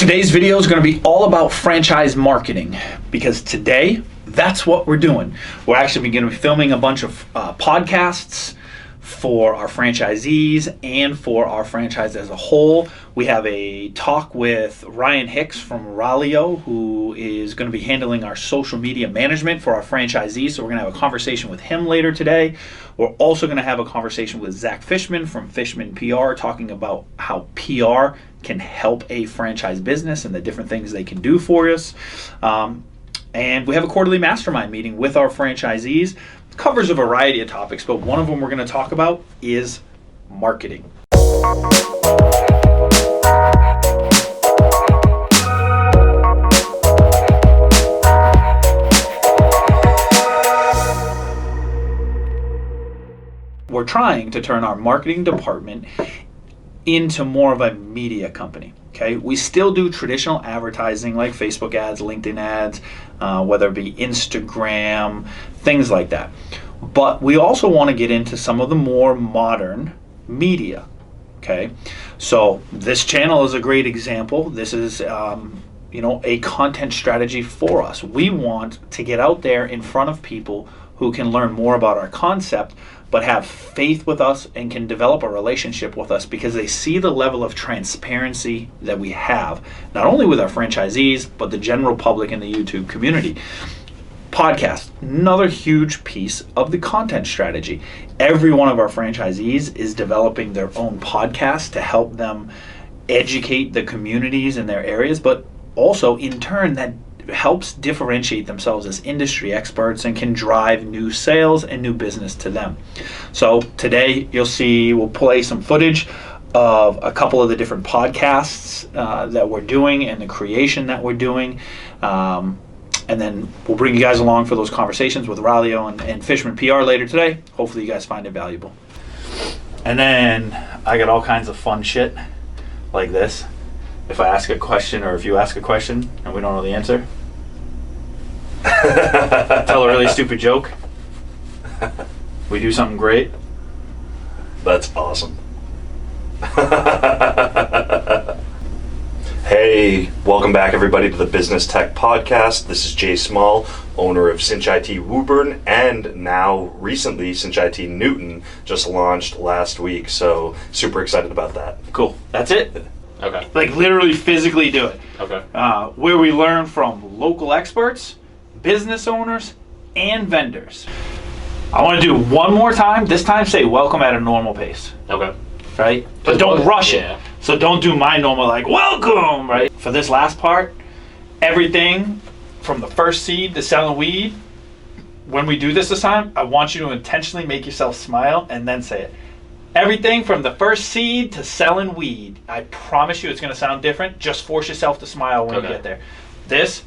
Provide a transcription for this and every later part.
Today's video is going to be all about franchise marketing because today, that's what we're doing. We're actually going to be filming a bunch of podcasts for our franchisees and for our franchise as a whole. We have a talk with Ryan Hicks from Rallio, who is going to be handling our social media management for our franchisees. So we're going to have a conversation with him later today. We're also going to have a conversation with Zach Fishman from Fishman PR, talking about how PR can help a franchise business and the different things they can do for us. And we have a quarterly mastermind meeting with our franchisees. It covers a variety of topics, but one of them we're going to talk about is marketing. We're trying to turn our marketing department into more of a media company. Okay, we still do traditional advertising like Facebook ads, LinkedIn ads, whether it be Instagram, things like that. But we also want to get into some of the more modern media. Okay, so this channel is a great example. This is a content strategy for us. We want to get out there in front of people who can learn more about our concept, but have faith with us and can develop a relationship with us because they see the level of transparency that we have, not only with our franchisees, but the general public and the YouTube community. Podcast, another huge piece of the content strategy. Every one of our franchisees is developing their own podcast to help them educate the communities in their areas, but also in turn that helps differentiate themselves as industry experts and can drive new sales and new business to them. So today we'll play some footage of a couple of the different podcasts that we're doing and the creation that we're doing. And then we'll bring you guys along for those conversations with Rallio and Fishman PR later today. Hopefully you guys find it valuable. And then I got all kinds of fun shit like this. If I ask a question or if you ask a question and we don't know the answer, tell a really stupid joke. We do something great. That's awesome. Hey, welcome back everybody to the Business Tech Podcast. This is Jay Small, owner of Cinch IT Woburn, and now recently Cinch IT Newton just launched last week. So super excited about that. Cool. That's it. Okay. Like literally physically do it. Okay. Where we learn from local experts, business owners, and vendors. I want to do one more time. This time say welcome at a normal pace. Okay. Right? But don't rush yeah. it. So don't do my normal like welcome, right? For this last part, everything from the first seed to selling weed, when we do this time, I want you to intentionally make yourself smile and then say it. Everything from the first seed to selling weed. I promise you it's going to sound different. Just force yourself to smile when you get there. This,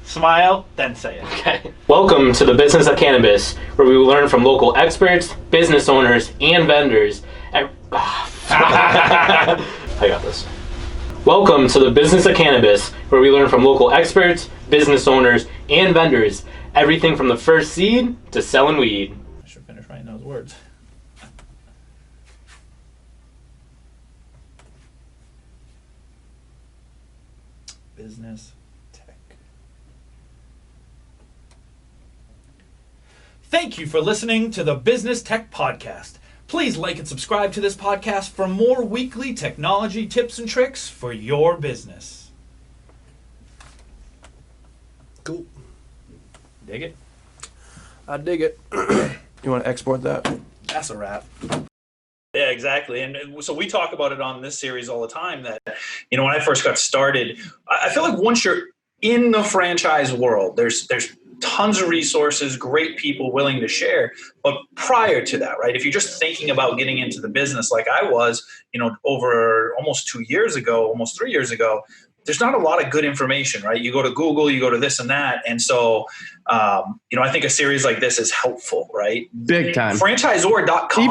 smile, then say it. Okay. Welcome to the Business of Cannabis, where we will learn from local experts, business owners, and vendors. I got this. Welcome to the Business of Cannabis, where we learn from local experts, business owners, and vendors. Everything from the first seed to selling weed. I should finish writing those words. Business Tech. Thank you for listening to the Business Tech Podcast. Please like and subscribe to this podcast for more weekly technology tips and tricks for your business. Cool. Dig it? I dig it. You want to export that? That's a wrap. Yeah, exactly. And so we talk about it on this series all the time that, when I first got started, I feel like once you're in the franchise world, there's tons of resources, great people willing to share. But prior to that, right, if you're just thinking about getting into the business like I was, over almost 2 years ago, almost 3 years ago, there's not a lot of good information, right? You go to Google, you go to this and that. And so, I think a series like this is helpful, right? Big time. Franchisor.com.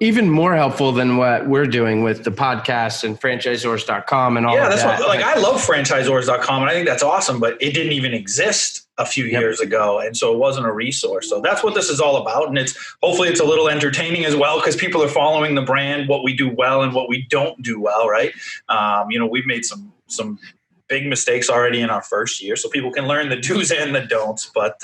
Even more helpful than what we're doing with the podcast and franchisors.com and all of that. Yeah, that's what, I love franchisors.com and I think that's awesome, but it didn't even exist a few years ago, and so it wasn't a resource. So that's what this is all about, and hopefully it's a little entertaining as well, because people are following the brand, what we do well and what we don't do well, right? We've made some big mistakes already in our first year, so people can learn the do's and the don'ts. But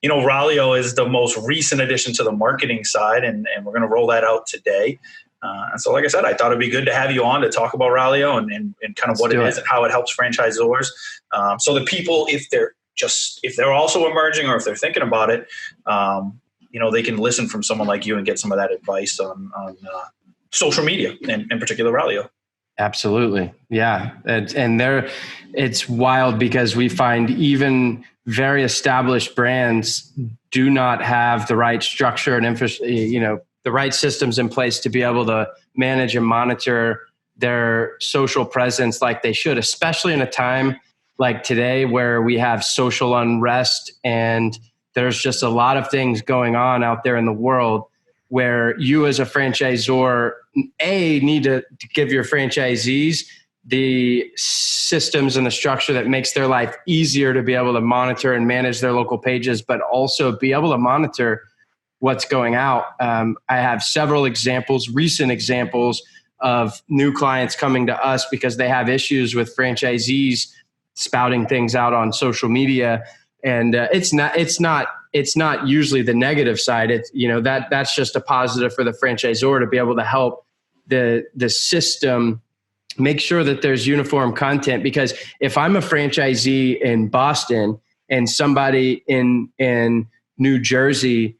Rallio is the most recent addition to the marketing side, and we're going to roll that out today. And so, like I said, I thought it'd be good to have you on to talk about Rallio and kind of what it is and how it helps franchisors. So the people, if they're also emerging or if they're thinking about it, they can listen from someone like you and get some of that advice on social media, and in particular Rallio. Absolutely. Yeah. And it's wild because we find even very established brands do not have the right structure and the right systems in place to be able to manage and monitor their social presence like they should, especially in a time like today where we have social unrest and there's just a lot of things going on out there in the world where you as a franchisor, need to give your franchisees the systems and the structure that makes their life easier to be able to monitor and manage their local pages, but also be able to monitor what's going out. I have several recent examples of new clients coming to us because they have issues with franchisees spouting things out on social media. And it's not usually the negative side. It's, that's just a positive for the franchisor to be able to help the system make sure that there's uniform content. Because if I'm a franchisee in Boston and somebody in New Jersey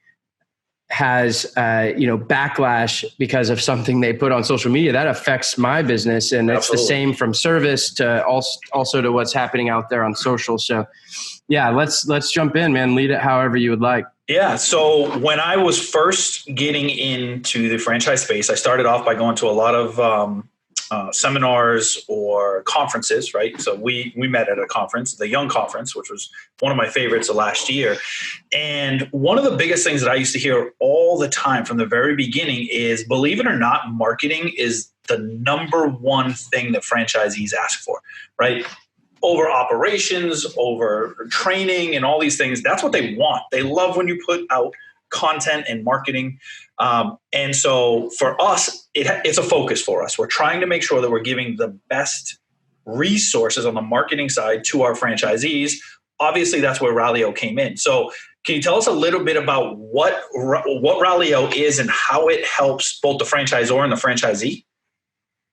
has backlash because of something they put on social media, that affects my business. And it's Absolutely. The same from service to also to what's happening out there on social. So yeah, let's jump in, man. Lead it however you would like. Yeah. So when I was first getting into the franchise space, I started off by going to a lot of seminars or conferences, right? So we met at a conference, the Young Conference, which was one of my favorites of last year. And one of the biggest things that I used to hear all the time from the very beginning is, believe it or not, marketing is the number one thing that franchisees ask for, right? Over operations, over training and all these things. That's what they want. They love when you put out content and marketing. And so for us, it's a focus for us. We're trying to make sure that we're giving the best resources on the marketing side to our franchisees. Obviously, that's where Rallio came in. So can you tell us a little bit about what Rallio is and how it helps both the franchisor and the franchisee?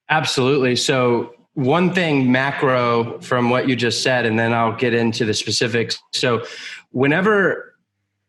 Absolutely. So one thing macro from what you just said, and then I'll get into the specifics. So whenever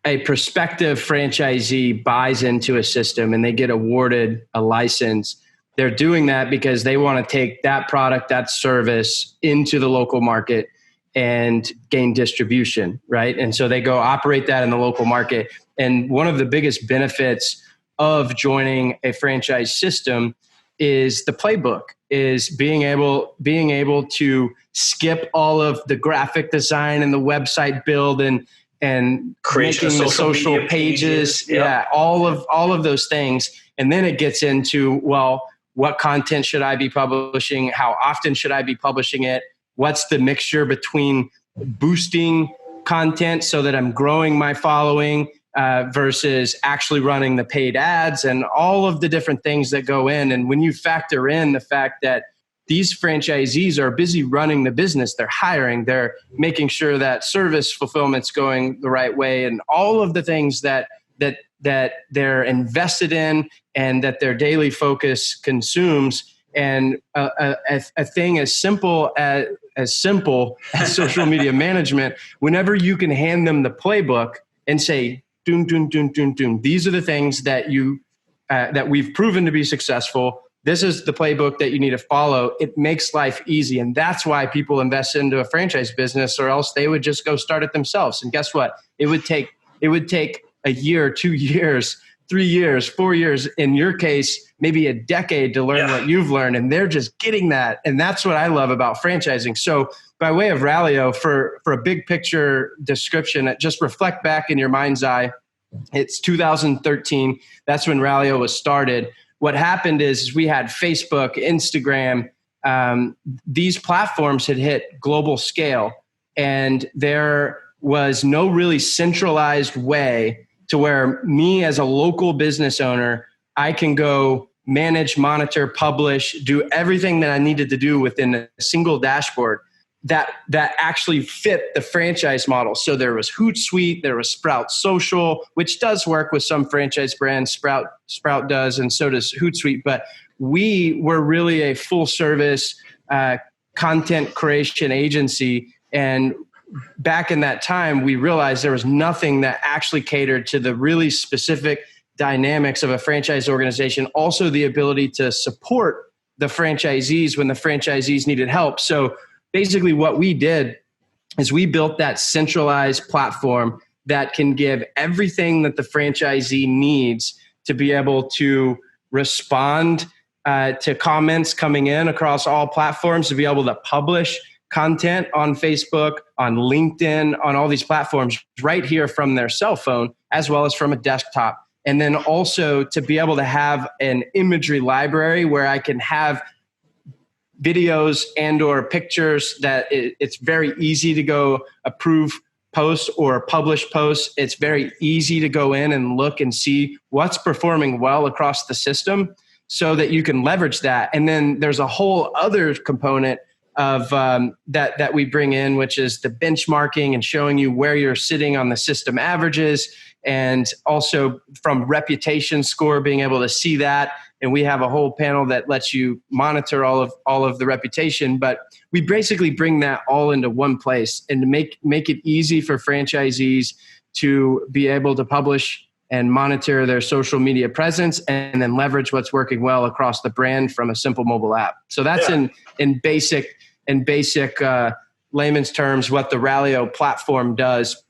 a prospective franchisee buys into a system and they get awarded a license, they're doing that because they want to take that product, that service into the local market and gain distribution, right? And so they go operate that in the local market. And one of the biggest benefits of joining a franchise system is the playbook, is being able to skip all of the graphic design and the website build and creating the social pages. Yep. Yeah, all of those things. And then it gets into, well, what content should I be publishing? How often should I be publishing it? What's the mixture between boosting content so that I'm growing my following versus actually running the paid ads and all of the different things that go in. And when you factor in the fact that these franchisees are busy running the business, they're hiring, they're making sure that service fulfillment's going the right way, and all of the things that they're invested in and that their daily focus consumes. And a thing as simple as social media management, whenever you can hand them the playbook and say, doom, doom, doom, doom, doom, these are the things that that we've proven to be successful. This is the playbook that you need to follow. It makes life easy. And that's why people invest into a franchise business, or else they would just go start it themselves. And guess what? It would take a year, 2 years, 3 years, 4 years, in your case, maybe a decade to learn what you've learned. And they're just getting that. And that's what I love about franchising. So by way of Rallio, for a big picture description, just reflect back in your mind's eye. It's 2013. That's when Rallio was started. What happened is we had Facebook, Instagram. These platforms had hit global scale, and they're was no really centralized way to where me as a local business owner, I can go manage, monitor, publish, do everything that I needed to do within a single dashboard that actually fit the franchise model. So there was Hootsuite, there was Sprout Social, which does work with some franchise brands. Sprout does, and so does Hootsuite. But we were really a full service content creation agency. And back in that time, we realized there was nothing that actually catered to the really specific dynamics of a franchise organization. Also the ability to support the franchisees when the franchisees needed help. So basically what we did is we built that centralized platform that can give everything that the franchisee needs to be able to respond to comments coming in across all platforms, to be able to publish content on Facebook, on LinkedIn, on all these platforms right here from their cell phone, as well as from a desktop. And then also to be able to have an imagery library where I can have videos and or pictures that it's very easy to go approve posts or publish posts. It's very easy to go in and look and see what's performing well across the system so that you can leverage that. And then there's a whole other component of that we bring in, which is the benchmarking and showing you where you're sitting on the system averages, and also from reputation score, being able to see that. And we have a whole panel that lets you monitor all of the reputation. But we basically bring that all into one place and to make it easy for franchisees to be able to publish and monitor their social media presence, and then leverage what's working well across the brand from a simple mobile app. So that's in basic layman's terms what the Rallio platform does.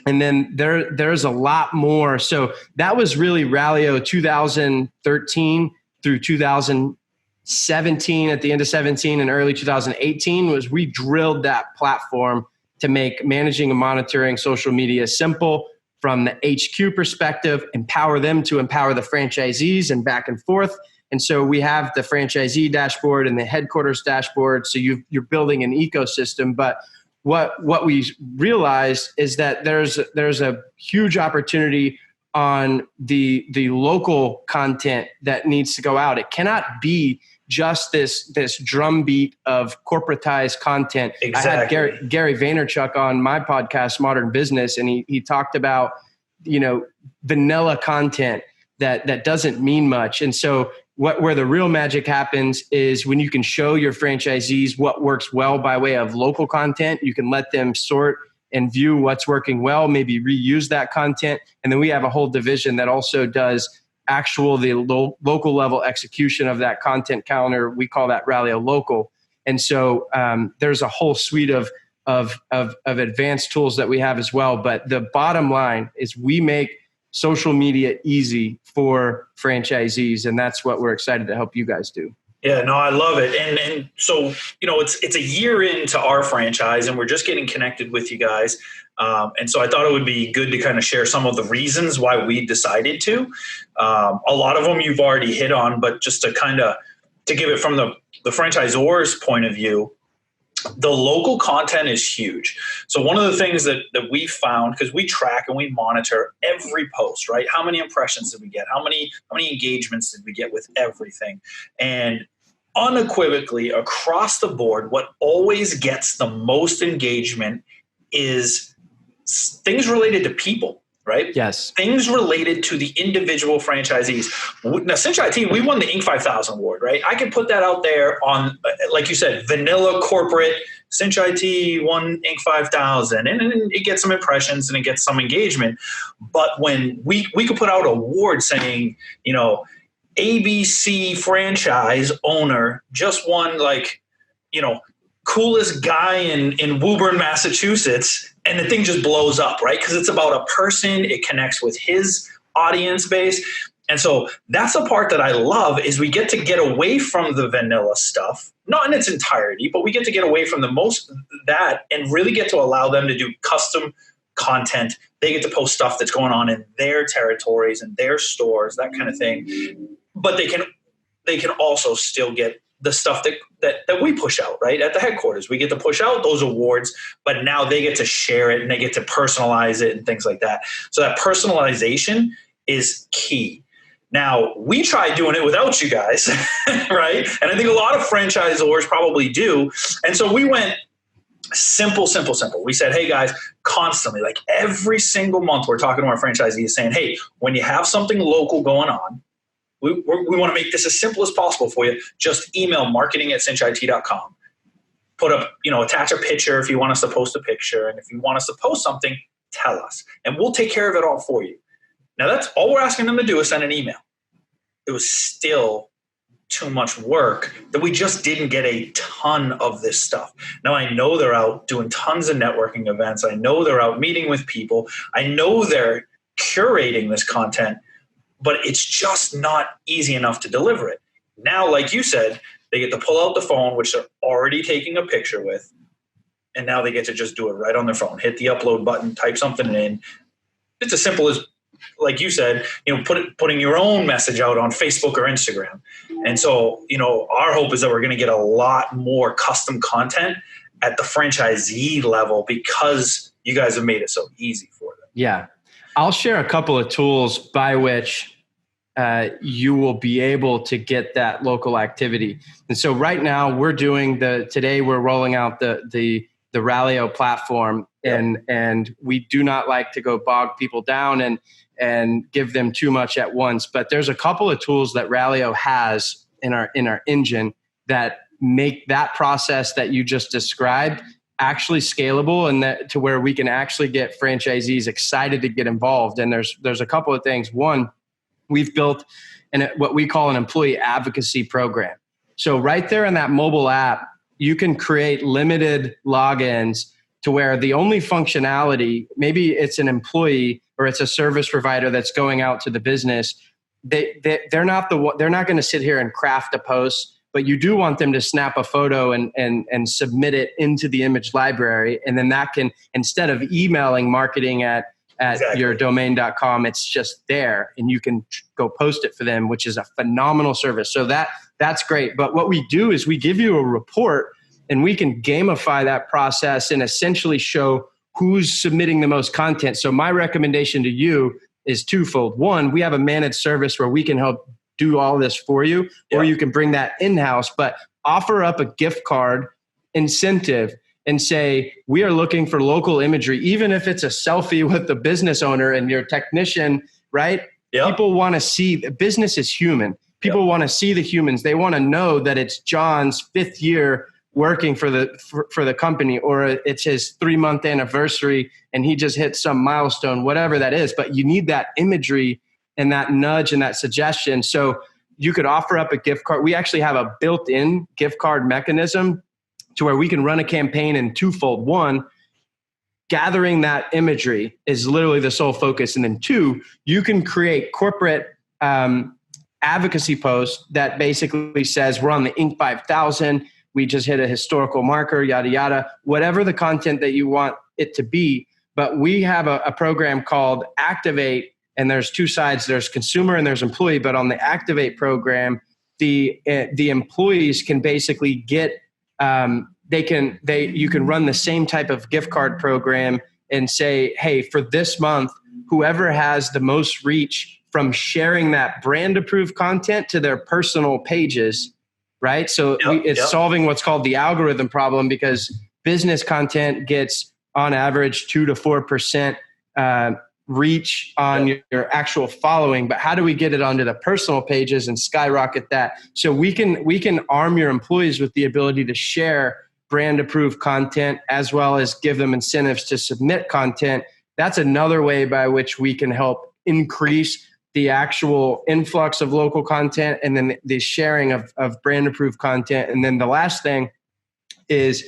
And then there's a lot more. So that was really Rallio 2013 through 2017. At the end of 17 and early 2018 was we drilled that platform to make managing and monitoring social media simple from the HQ perspective, empower them to empower the franchisees, and back and forth. And so we have the franchisee dashboard and the headquarters dashboard. So you're building an ecosystem. But what we realized is that there's a huge opportunity on the local content that needs to go out. It cannot be just this drumbeat of corporatized content. Exactly. I had Gary Vaynerchuk on my podcast, Modern Business, and he talked about, vanilla content that doesn't mean much. And so where the real magic happens is when you can show your franchisees what works well by way of local content. You can let them sort and view what's working well, maybe reuse that content. And then we have a whole division that also does the local level execution of that content calendar. We call that Rallio Local. And so there's a whole suite of advanced tools that we have as well. But the bottom line is we make social media easy for franchisees, and that's what we're excited to help you guys do. Yeah, no, I love it. And so, it's a year into our franchise and we're just getting connected with you guys. And so I thought it would be good to kind of share some of the reasons why we decided to. A lot of them you've already hit on, but just to give it from the franchisor's point of view, the local content is huge. So one of the things that we found, because we track and we monitor every post, right? How many impressions did we get? How many engagements did we get with everything? And unequivocally across the board, what always gets the most engagement is things related to people, right? Yes. Things related to the individual franchisees. Now, Cinch IT, we won the Inc. 5000 award, right? I could put that out there on, like you said, vanilla corporate, Cinch IT won Inc. 5000, and it gets some impressions and it gets some engagement. But when we could put out an award saying, ABC franchise owner just won, coolest guy in Woburn, Massachusetts, and the thing just blows up, right? Because it's about a person, it connects with his audience base. And so that's the part that I love, is we get to get away from the vanilla stuff, not in its entirety, but we get to get away from the most that and really get to allow them to do custom content. They get to post stuff that's going on in their territories and their stores, that kind of thing. But they can also still get the stuff that we push out, right? At the headquarters, we get to push out those awards, but now they get to share it and they get to personalize it and things like that. So that personalization is key. Now, we tried doing it without you guys, right? And I think a lot of franchisors probably do. And so we went simple. We said, hey guys, constantly, like every single month, we're talking to our franchisees saying, hey, when you have something local going on, we want to make this as simple as possible for you. Just email marketing@cinchit.com. Put up, attach a picture if you want us to post a picture. And if you want us to post something, tell us. And we'll take care of it all for you. Now, that's all we're asking them to do is send an email. It was still too much work that we just didn't get a ton of this stuff. Now, I know they're out doing tons of networking events. I know they're out meeting with people. I know they're curating this content, but it's just not easy enough to deliver it. Now, like you said, they get to pull out the phone, which they're already taking a picture with, and now they get to just do it right on their phone. Hit the upload button, type something in. It's as simple as, like you said, putting your own message out on Facebook or Instagram. And so, our hope is that we're going to get a lot more custom content at the franchisee level because you guys have made it so easy for them. Yeah. I'll share a couple of tools by which you will be able to get that local activity. And so right now today we're rolling out the Rallio platform, and we do not like to go bog people down and give them too much at once. But there's a couple of tools that Rallio has in our engine that make that process that you just described actually scalable, and that to where we can actually get franchisees excited to get involved. And there's a couple of things. One, we've built what we call an employee advocacy program. So right there in that mobile app, you can create limited logins to where the only functionality, maybe it's an employee or it's a service provider that's going out to the business. They're not going to sit here and craft a post, but you do want them to snap a photo and submit it into the image library. And then that can, instead of emailing marketing at Exactly. yourdomain.com, it's just there and you can go post it for them, which is a phenomenal service. So that's great. But what we do is we give you a report and we can gamify that process and essentially show who's submitting the most content. So my recommendation to you is twofold. One, we have a managed service where we can help do all this for you, or you can bring that in-house, but offer up a gift card incentive and say, we are looking for local imagery, even if it's a selfie with the business owner and your technician, right? Yep. People want to see, business is human. People want to see the humans. They want to know that it's John's 5th year working for the company, or it's his 3-month anniversary and he just hit some milestone, whatever that is. But you need that imagery and that nudge and that suggestion. So you could offer up a gift card. We actually have a built-in gift card mechanism to where we can run a campaign in twofold. One, gathering that imagery is literally the sole focus. And then two, you can create corporate advocacy posts that basically says we're on the Inc. 5000. We just hit a historical marker, yada, yada, whatever the content that you want it to be. But we have a program called Activate, and there's two sides. There's consumer and there's employee. But on the Activate program, the employees can basically get, you can run the same type of gift card program and say, hey, for this month, whoever has the most reach from sharing that brand approved content to their personal pages, right? So it's solving what's called the algorithm problem, because business content gets on average 2 to 4% reach on your actual following. But how do we get it onto the personal pages and skyrocket that? So we can arm your employees with the ability to share brand approved content, as well as give them incentives to submit content. That's another way by which we can help increase the actual influx of local content, and then the sharing of brand approved content. And then the last thing is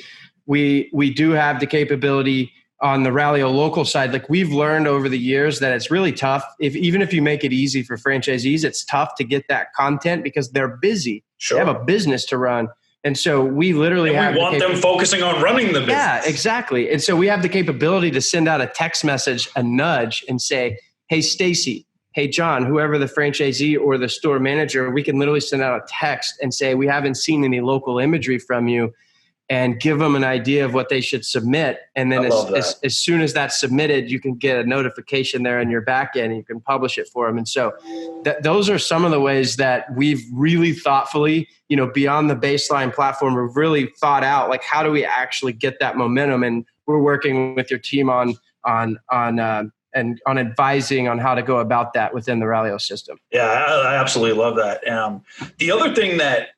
we do have the capability on the Rallio local side. Like, we've learned over the years that it's really tough. Even if you make it easy for franchisees, it's tough to get that content because they're busy. Sure. They have a business to run. And so we literally want them focusing on running the business. Yeah, exactly. And so we have the capability to send out a text message, a nudge, and say, hey, Stacy, hey, John, whoever the franchisee or the store manager, we can literally send out a text and say, we haven't seen any local imagery from you, and give them an idea of what they should submit. And then as soon as that's submitted, you can get a notification there in your back end and you can publish it for them. And so those are some of the ways that we've really thoughtfully, beyond the baseline platform, we've really thought out, like, how do we actually get that momentum? And we're working with your team on advising on how to go about that within the Rallio system. Yeah, I absolutely love that. The other thing that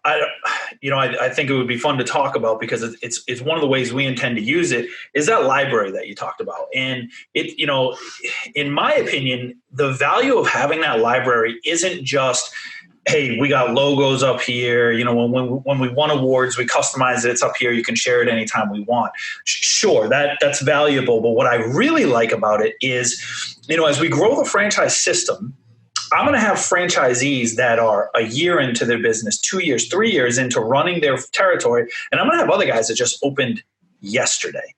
I think it would be fun to talk about, because it's one of the ways we intend to use it, is that library that you talked about. And in my opinion, the value of having that library isn't just, hey, we got logos up here. When we won awards, we customize it. It's up here. You can share it anytime we want. Sure, that's valuable. But what I really like about it is, as we grow the franchise system, I'm going to have franchisees that are a year into their business, 2 years, 3 years into running their territory. And I'm going to have other guys that just opened yesterday.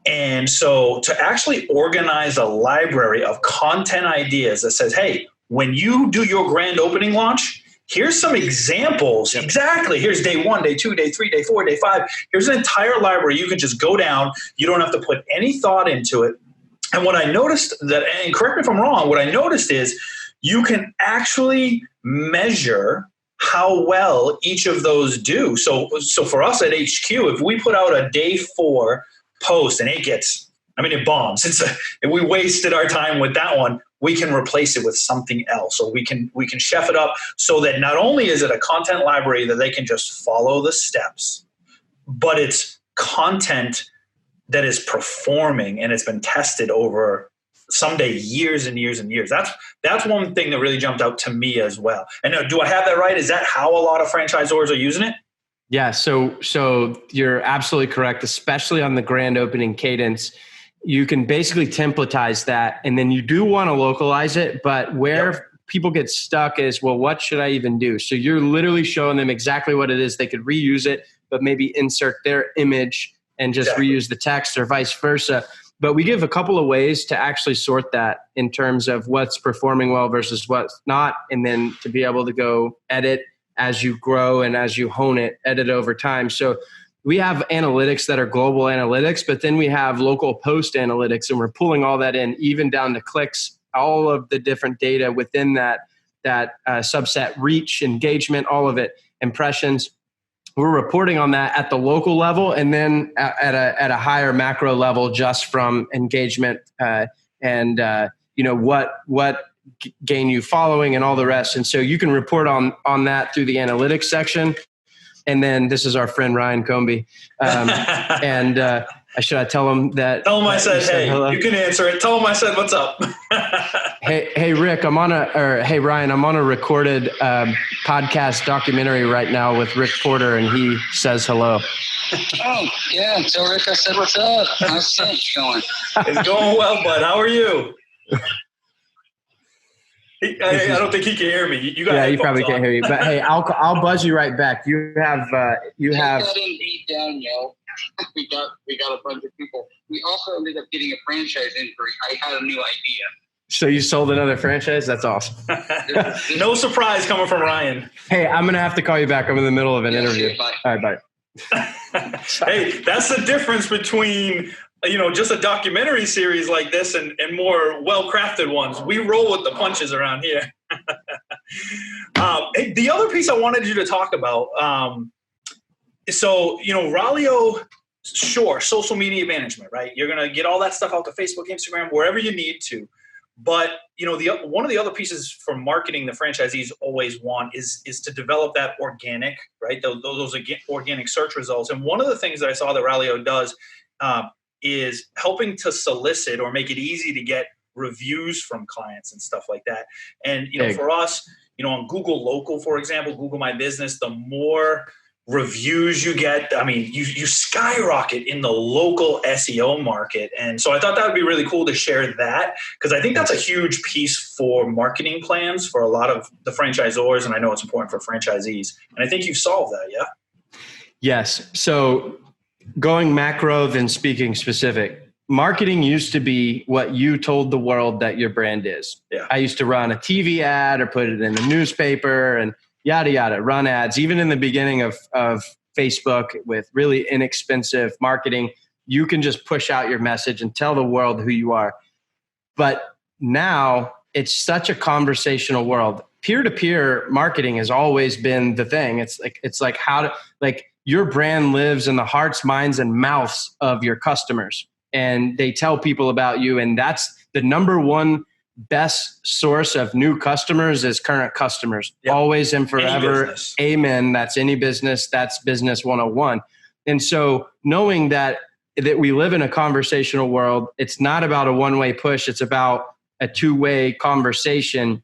And so to actually organize a library of content ideas that says, hey, when you do your grand opening launch, here's some examples. Exactly. Here's day 1, day 2, day 3, day 4, day 5. Here's an entire library. You can just go down. You don't have to put any thought into it. And what I noticed and correct me if I'm wrong, what I noticed is you can actually measure how well each of those do. So for us at HQ, if we put out a day 4 post and it bombs. If we wasted our time with that one, we can replace it with something else, or we can chef it up so that not only is it a content library that they can just follow the steps, but it's content that is performing and it's been tested over someday years and years and years. That's one thing that really jumped out to me as well. And do I have that right? Is that how a lot of franchisors are using it? Yeah. So you're absolutely correct, especially on the grand opening cadence. You can basically templatize that, and then you do want to localize it, but where people get stuck is, well, what should I even do? So you're literally showing them exactly what it is. They could reuse it, but maybe insert their image and just reuse the text, or vice versa. But we give a couple of ways to actually sort that in terms of what's performing well versus what's not, and then to be able to go edit as you grow and as you hone it, edit over time. So we have analytics that are global analytics, but then we have local post analytics, and we're pulling all that in, even down to clicks, all of the different data within that subset, reach, engagement, all of it, impressions. We're reporting on that at the local level, and then at a higher macro level, just from engagement and what gain you following and all the rest. And so you can report on that through the analytics section. And then this is our friend Ryan Comby, and should I tell him that? Tell him I said, hey, hello? You can answer it. Tell him I said, what's up? Hey, Rick, hey, Ryan, I'm on a recorded podcast documentary right now with Rick Porter, and he says hello. Oh, yeah. Tell Rick I said, what's up? How's Cinch going? It's going well, bud. How are you? I don't think he can hear me. You got he probably can't hear you. But hey, I'll buzz you right back. You have. That Indeed down, yo. We got a bunch of people. We also ended up getting a franchise inquiry. I had a new idea. So you sold another franchise? That's awesome. No surprise coming from Ryan. Hey, I'm gonna have to call you back. I'm in the middle of an interview. Bye. All right, bye. Hey, that's the difference between just a documentary series like this and more well-crafted ones. We roll with the punches around here. Hey, the other piece I wanted you to talk about, Rallio, sure, social media management, right? You're going to get all that stuff out to Facebook, Instagram, wherever you need to. But, one of the other pieces for marketing the franchisees always want is to develop that organic, right? Those organic search results. And one of the things that I saw that Rallio does is helping to solicit or make it easy to get reviews from clients and stuff like that. And, for us, on Google Local, for example, Google My Business, the more reviews you get, you skyrocket in the local SEO market. And so I thought that would be really cool to share that, because I think that's a huge piece for marketing plans for a lot of the franchisors. And I know it's important for franchisees. And I think you've solved that. Yeah. Yes. So going macro, then speaking specific. marketing used to be what you told the world that your brand is. Yeah. I used to run a TV ad or put it in the newspaper and yada, yada, run ads. Even in the beginning of Facebook with really inexpensive marketing, you can just push out your message and tell the world who you are. But now it's such a conversational world. Peer-to-peer marketing has always been the thing. It's like how to, like, your brand lives in the hearts, minds, and mouths of your customers. And they tell people about you. And that's the number one best source of new customers is current customers. Yep. Always and forever. Amen. That's any business. That's business 101. And so knowing that we live in a conversational world, it's not about a one-way push. It's about a two-way conversation.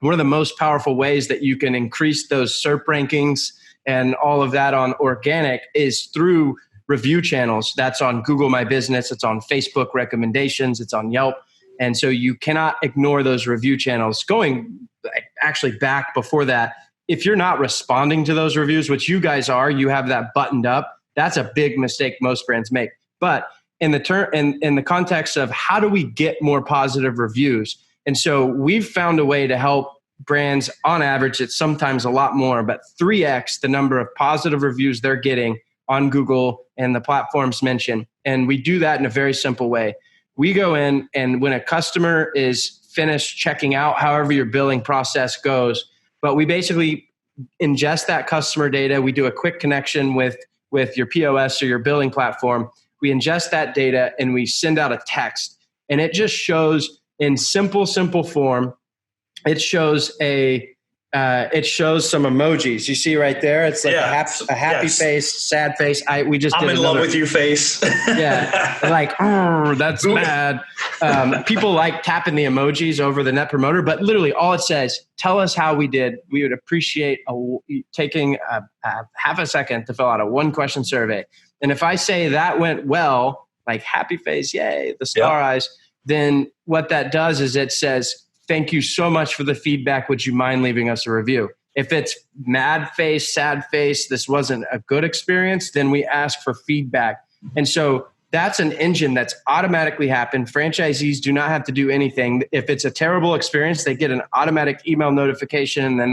One of the most powerful ways that you can increase those SERP rankings and all of that on organic is through review channels. That's on Google My Business. It's on Facebook recommendations. It's on Yelp. And so you cannot ignore those review channels. Going actually back before that, if you're not responding to those reviews, which you guys are, you have that buttoned up. That's a big mistake most brands make. But in the context of how do we get more positive reviews? And so we've found a way to help brands, on average, it's sometimes a lot more, but 3x the number of positive reviews they're getting on Google and the platforms mentioned. And we do that in a very simple way. We go in, and when a customer is finished checking out, however your billing process goes, but we basically ingest that customer data. We do a quick connection with your POS or your billing platform. We ingest that data and we send out a text. And it just shows in simple form. It shows some emojis. You see right there. It's like a happy face, sad face. I'm in love with you face. Yeah, like, oh, that's bad. People like tapping the emojis over the Net Promoter, but literally all it says: tell us how we did. We would appreciate taking half a second to fill out a 1-question survey. And if I say that went well, like happy face, yay, the star eyes, then what that does is it says, thank you so much for the feedback. Would you mind leaving us a review? If it's mad face, sad face, this wasn't a good experience, then we ask for feedback. And so that's an engine that's automatically happened. Franchisees do not have to do anything. If it's a terrible experience, they get an automatic email notification, and then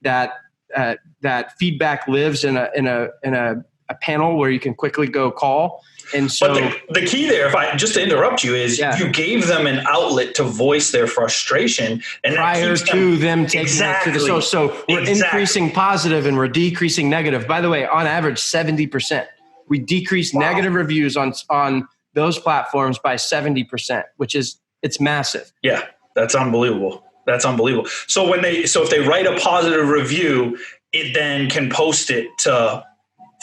that feedback lives in a panel where you can quickly go call. And so, but the key there, just to interrupt you, is you gave them an outlet to voice their frustration, and prior to them taking it to the social. So we're increasing positive and we're decreasing negative. By the way, on average, 70%. We decrease negative reviews on those platforms by 70%, it's massive. Yeah, that's unbelievable. So if they write a positive review, it then can post it to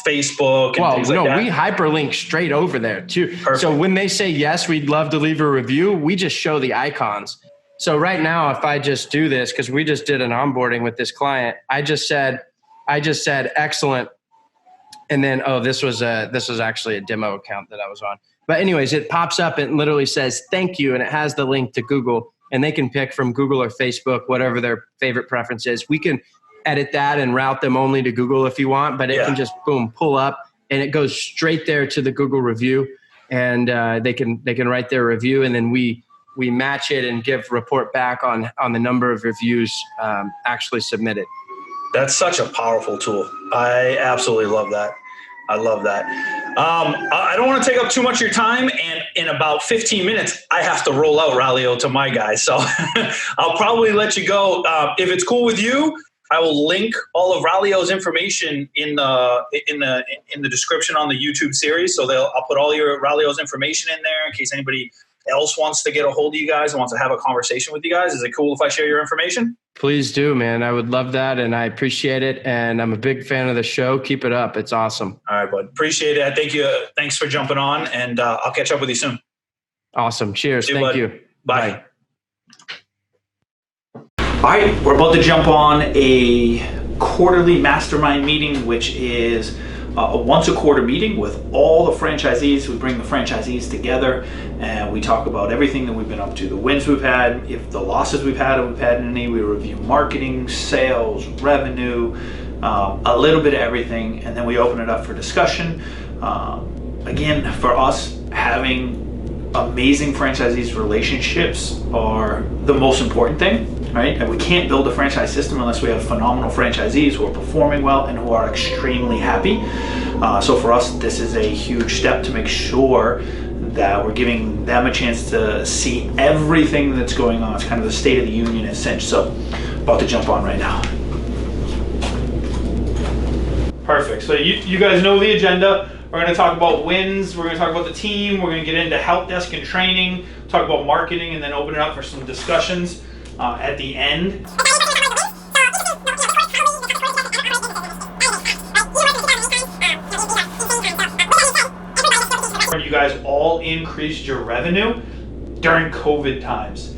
Facebook and things like that. We hyperlink straight over there too. Perfect. So when they say, yes, we'd love to leave a review, we just show the icons. So right now, if I just do this, because we just did an onboarding with this client, I just said, excellent. And then, this was actually a demo account that I was on. But anyways, it pops up and literally says, thank you. And it has the link to Google, and they can pick from Google or Facebook, whatever their favorite preference is. We can edit that and route them only to Google if you want, but it can just pull up, and it goes straight there to the Google review, and they can write their review, and then we match it and report back on the number of reviews actually submitted. That's such a powerful tool. I absolutely love that. I love that. I don't want to take up too much of your time, and in about 15 minutes, I have to roll out Rallio to my guys. So I'll probably let you go. If it's cool with you, I will link all of Rallio's information in the description on the YouTube series. So I'll put all your Rallio's information in there in case anybody else wants to get a hold of you guys and wants to have a conversation with you guys. Is it cool if I share your information? Please do, man. I would love that, and I appreciate it. And I'm a big fan of the show. Keep it up. It's awesome. All right, bud. Appreciate it. Thank you. Thanks for jumping on, and I'll catch up with you soon. Awesome. Cheers. Thank you. Bye. All right, we're about to jump on a quarterly mastermind meeting, which is a once a quarter meeting with all the franchisees. We bring the franchisees together and we talk about everything that we've been up to, the wins we've had, if the losses we've had any. We review marketing, sales, revenue, a little bit of everything, and then we open it up for discussion. Again, for us, having amazing franchisees relationships are the most important thing, right? And we can't build a franchise system unless we have phenomenal franchisees who are performing well and who are extremely happy. So for us, this is a huge step to make sure that we're giving them a chance to see everything that's going on. It's kind of the state of the union as such. So about to jump on right now. Perfect. So you guys know the agenda. We're going to talk about wins. We're going to talk about the team. We're going to get into help desk and training, talk about marketing, and then open it up for some discussions at the end. You guys all increased your revenue during COVID times.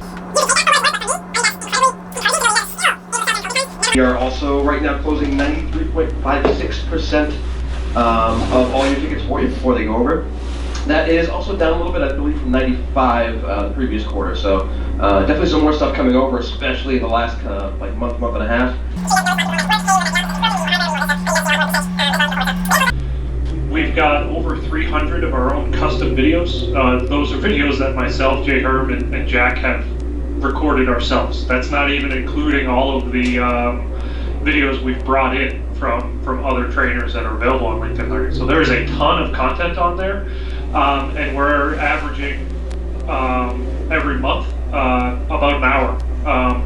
We are also right now closing 93.56% of all your tickets for you before they go over. That is also down a little bit, I believe, from 95 the previous quarter. So definitely some more stuff coming over, especially in the last like month and a half. We've got over 300 of our own custom videos. Those are videos that myself, Jay Herb, and Jack have recorded ourselves. That's not even including all of the videos we've brought in from other trainers that are available on LinkedIn Learning. So there's a ton of content on there, and we're averaging every month about an hour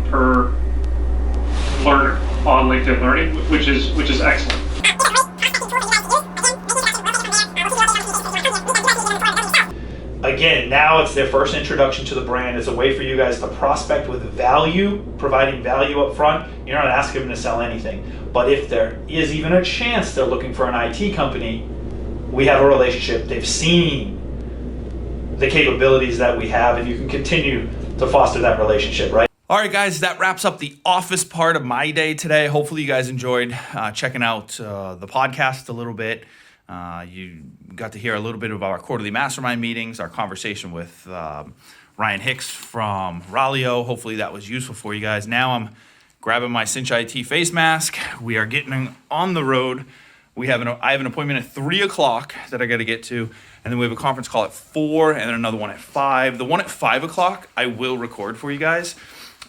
per learner on LinkedIn Learning, which is excellent. Again, now it's their first introduction to the brand. It's a way for you guys to prospect with value, providing value up front. You're not asking them to sell anything. But if there is even a chance they're looking for an IT company, we have a relationship. They've seen the capabilities that we have, and you can continue to foster that relationship, right? All right, guys, that wraps up the office part of my day today. Hopefully you guys enjoyed checking out the podcast a little bit. You got to hear a little bit about our quarterly mastermind meetings, our conversation with Ryan Hicks from Rallio. Hopefully that was useful for you guys. Now I'm grabbing my Cinch IT face mask. We are getting on the road. I have an appointment at 3 o'clock that I got to get to, and then we have a conference call at 4, and then another one at 5. The one at 5 o'clock I will record for you guys.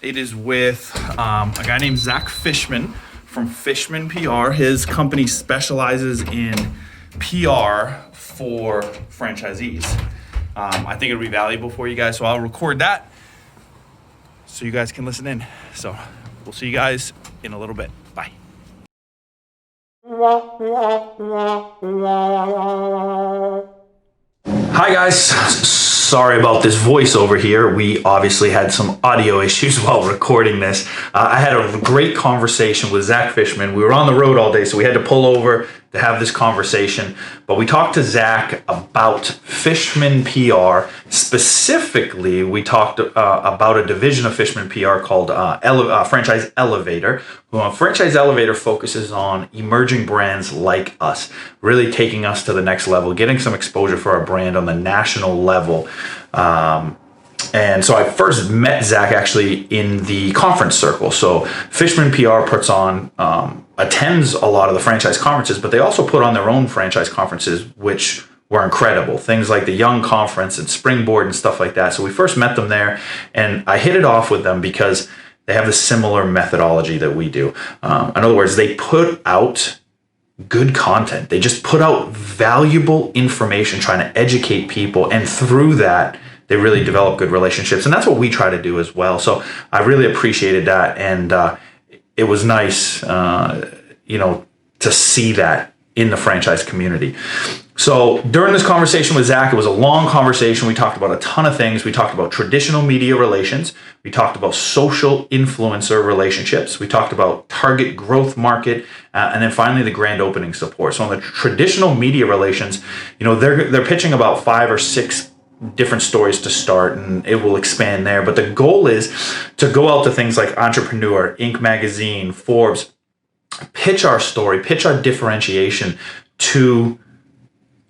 It is with a guy named Zach Fishman from Fishman PR. His company specializes in PR for franchisees. I think it'll be valuable for you guys, so I'll record that so you guys can listen in. So we'll see you guys in a little bit. Bye. Hi guys, sorry about this voiceover here. We obviously had some audio issues while recording this. I had a great conversation with Zach Fishman. We were on the road all day, so we had to pull over to have this conversation. But we talked to Zach about Fishman PR. Specifically, we talked about a division of Fishman PR called Franchise Elevator. Franchise Elevator focuses on emerging brands like us, really taking us to the next level, getting some exposure for our brand on the national level. And so I first met Zach actually in the conference circle. So Fishman PR attends a lot of the franchise conferences, but they also put on their own franchise conferences, which were incredible. Things like the Young Conference and Springboard and stuff like that. So we first met them there, and I hit it off with them because they have a similar methodology that we do. In other words, they put out good content. They just put out valuable information, trying to educate people, and through that, they really develop good relationships. And that's what we try to do as well. So I really appreciated that. And it was nice, to see that in the franchise community. So during this conversation with Zach, it was a long conversation. We talked about a ton of things. We talked about traditional media relations. We talked about social influencer relationships. We talked about target growth market, and then finally the grand opening support. So on the traditional media relations, they're pitching about 5 or 6 different stories to start, and it will expand there. But the goal is to go out to things like Entrepreneur, Inc. Magazine, Forbes, pitch our story, pitch our differentiation to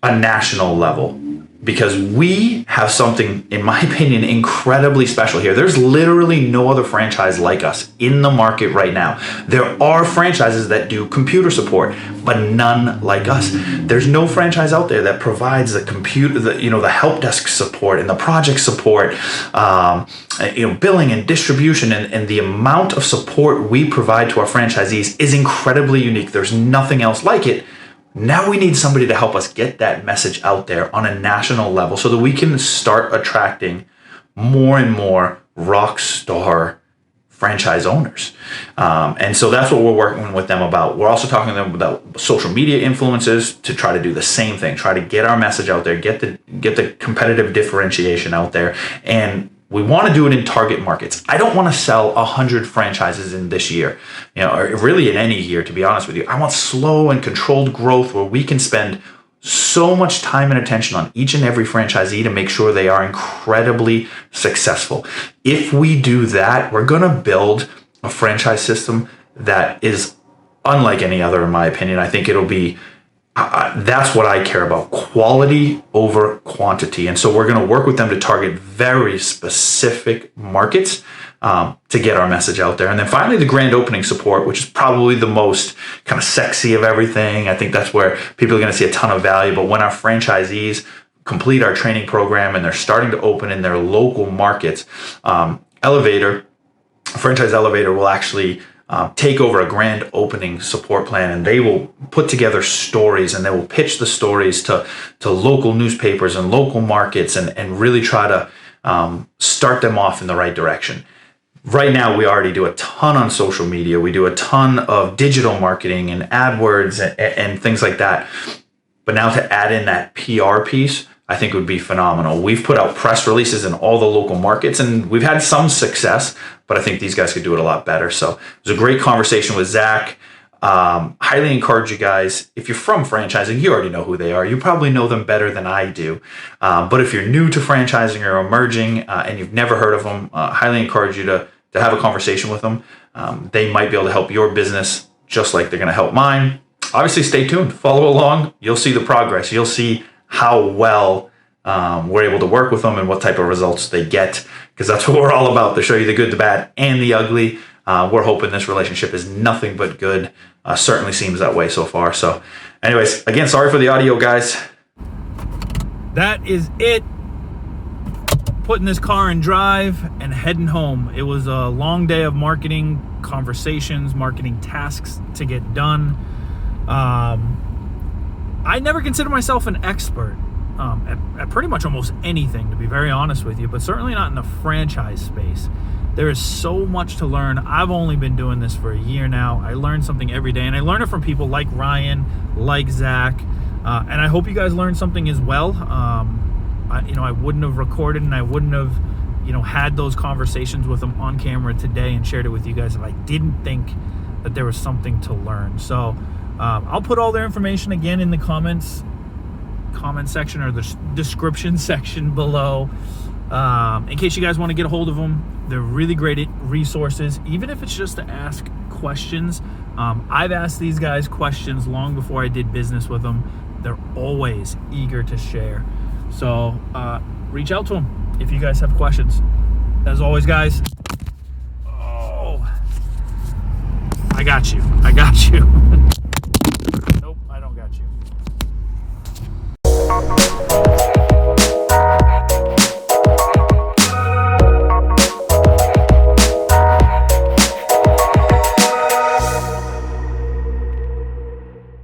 a national level. because we have something, in my opinion, incredibly special here. There's literally no other franchise like us in the market right now. There are franchises that do computer support, but none like us. There's no franchise out there that provides the help desk support and the project support, billing and distribution, and the amount of support we provide to our franchisees is incredibly unique. There's nothing else like it. Now we need somebody to help us get that message out there on a national level so that we can start attracting more and more rock star franchise owners. And so that's what we're working with them about. We're also talking to them about social media influencers to try to do the same thing, try to get our message out there, get the competitive differentiation out there. And we want to do it in target markets. I don't want to sell 100 franchises in this year, or really in any year, to be honest with you. I want slow and controlled growth where we can spend so much time and attention on each and every franchisee to make sure they are incredibly successful. If we do that, we're going to build a franchise system that is unlike any other, in my opinion. I think it'll be that's what I care about, quality over quantity. And so we're going to work with them to target very specific markets to get our message out there. And then finally, the grand opening support, which is probably the most kind of sexy of everything. I think that's where people are going to see a ton of value. But when our franchisees complete our training program and they're starting to open in their local markets, Franchise Elevator will actually take over a grand opening support plan, and they will put together stories and they will pitch the stories to local newspapers and local markets and really try to start them off in the right direction. Right now, we already do a ton on social media. We do a ton of digital marketing and AdWords and things like that. But now to add in that PR piece, I think would be phenomenal. We've put out press releases in all the local markets, and we've had some success, but I think these guys could do it a lot better. So it was a great conversation with Zach. Highly encourage you guys, if you're from franchising, you already know who they are. You probably know them better than I do. But if you're new to franchising or emerging and you've never heard of them, highly encourage you to have a conversation with them. They might be able to help your business just like they're going to help mine. Obviously, stay tuned. Follow along. You'll see the progress. You'll see how well we're able to work with them and what type of results they get, because that's what we're all about, to show you the good, the bad, and the ugly. We're hoping this relationship is nothing but good. Certainly seems that way so far. So anyways, again, sorry for the audio, guys. That is it. Putting this car in drive and heading home. It was a long day of marketing conversations, marketing tasks to get done. I never consider myself an expert at pretty much almost anything, to be very honest with you, but certainly not in the franchise space. There is so much to learn. I've only been doing this for a year now. I learn something every day, and I learn it from people like Ryan, like Zach, and I hope you guys learned something as well. I wouldn't have recorded and I wouldn't have, had those conversations with them on camera today and shared it with you guys if I didn't think that there was something to learn. So I'll put all their information again in the comment section or the description section below. In case you guys want to get a hold of them, they're really great resources, even if it's just to ask questions. I've asked these guys questions long before I did business with them. They're always eager to share. So reach out to them if you guys have questions. As always, guys, I got you. Nope, I don't got you.